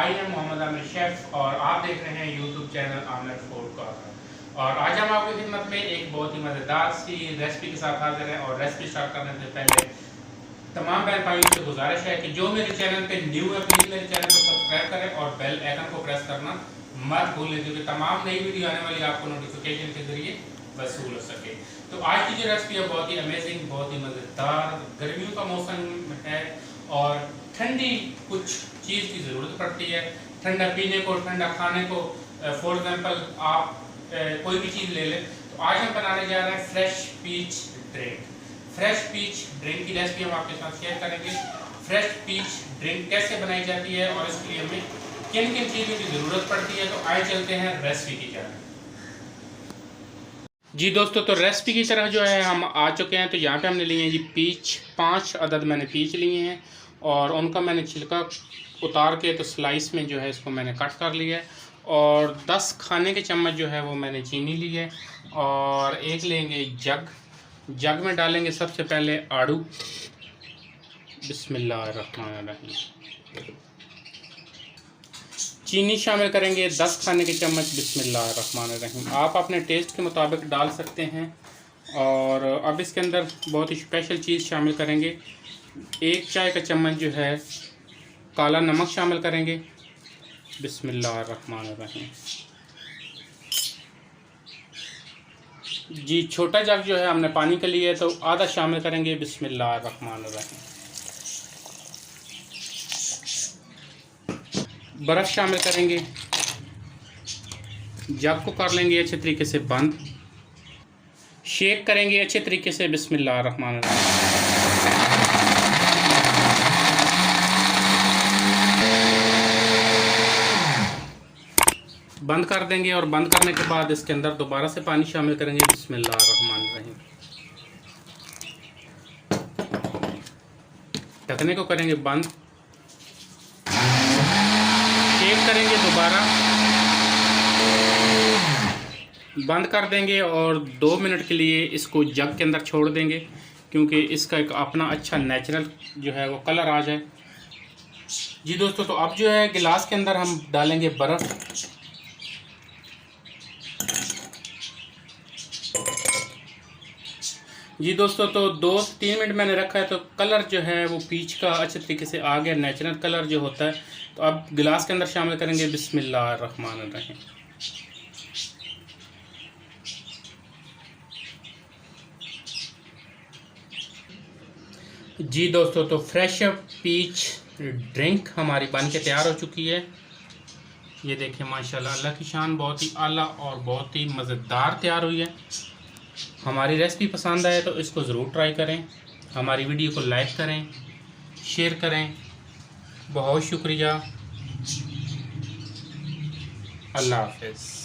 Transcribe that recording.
I am Mohammad Aamir chef और आप देख रहे हैं YouTube channel Aamir food corner. और आज हम आपकी खिदमत में एक बहुत ही मज़ेदार सी रेसिपी के साथ हाजिर हैं। और रेसिपी स्टार्ट करने से पहले तमाम बहन भाइयों से गुजारिश है कि जो मेरे चैनल पे न्यू है प्लीज़ मेरे चैनल को सब्सक्राइब करें और बेल आइकन को प्रेस करना मत भूलें, क्योंकि तमाम नई वीडियो आने वाली आपको नोटिफिकेशन के जरिए वसूल हो सके। तो आज की जो रेसिपी है बहुत ही अमेजिंग, बहुत ही मज़ेदार। गर्मियों का मौसम है और ठंडी कुछ चीज़ की ज़रूरत पड़ती है, ठंडा पीने को, ठंडा खाने को। फॉर एग्जांपल आप कोई भी चीज़ ले लें। तो आज हम बनाने जा रहे हैं fresh peach drink. Fresh peach drink की रेसिपी हम आपके साथ शेयर करेंगे। फ्रेश पीच ड्रिंक कैसे बनाई जाती है और इसके लिए हमें किन किन चीज़ों की ज़रूरत पड़ती है। तो आइए चलते हैं रेसिपी की तरफ। जी दोस्तों, तो रेसिपी की तरह जो है हम आ चुके हैं। तो यहाँ पे हमने लिए हैं जी पीच, 5 अदद मैंने पीच लिए हैं और उनका मैंने छिलका उतार के तो स्लाइस में जो है इसको मैंने कट कर लिया है। और 10 खाने के चम्मच जो है वो मैंने चीनी ली है। और एक लेंगे जग में डालेंगे सबसे पहले आड़ू। बिस्मिल्लाहिर्रहमानिर्रहीम। चीनी शामिल करेंगे 10 खाने के चम्मच। बिस्मिल्लाहिर्रहमानिर्रहीम। आप अपने टेस्ट के मुताबिक डाल सकते हैं। और अब इसके अंदर बहुत ही स्पेशल चीज़ शामिल करेंगे। 1 चाय का चम्मच जो है काला नमक शामिल करेंगे। बिस्मिल्लाहिर्रहमानिर्रहीम। जी छोटा जग जो है हमने पानी के लिए तो आधा शामिल करेंगे। बिस्मिल्लाहिर्रहमानिर्रहीम। बर्फ़ शामिल करेंगे। जग को कर लेंगे अच्छे तरीके से बंद। शेक करेंगे अच्छे तरीके से। बिस्मिल्लाहिर्रहमानिर्रहीम। बंद कर देंगे और बंद करने के बाद इसके अंदर दोबारा से पानी शामिल करेंगे। बिस्मिल्लाहिर्रहमानिर्रहीम। ढकने को करेंगे बंद। शेक करेंगे, दोबारा बंद कर देंगे और 2 मिनट के लिए इसको जग के अंदर छोड़ देंगे, क्योंकि इसका एक अपना अच्छा नेचुरल जो है वो कलर आ जाए। जी दोस्तों, तो अब जो है गिलास के अंदर हम डालेंगे बर्फ़। जी दोस्तों, तो 2 से 3 मिनट मैंने रखा है तो कलर जो है वो पीच का अच्छे तरीके से आ गया, नेचुरल कलर जो होता है। तो अब गिलास के अंदर शामिल करेंगे। बिस्मिल्लाहिर्रहमानिर्रहीम। जी दोस्तों, तो फ्रेश पीच ड्रिंक हमारी बन के तैयार हो चुकी है। ये देखिए माशाल्लाह, अल्लाह की शान, बहुत ही आला और बहुत ही मज़ेदार तैयार हुई है। हमारी रेसिपी पसंद आए तो इसको ज़रूर ट्राई करें। हमारी वीडियो को लाइक करें, शेयर करें। बहुत शुक्रिया। अल्लाह हाफ़िज़।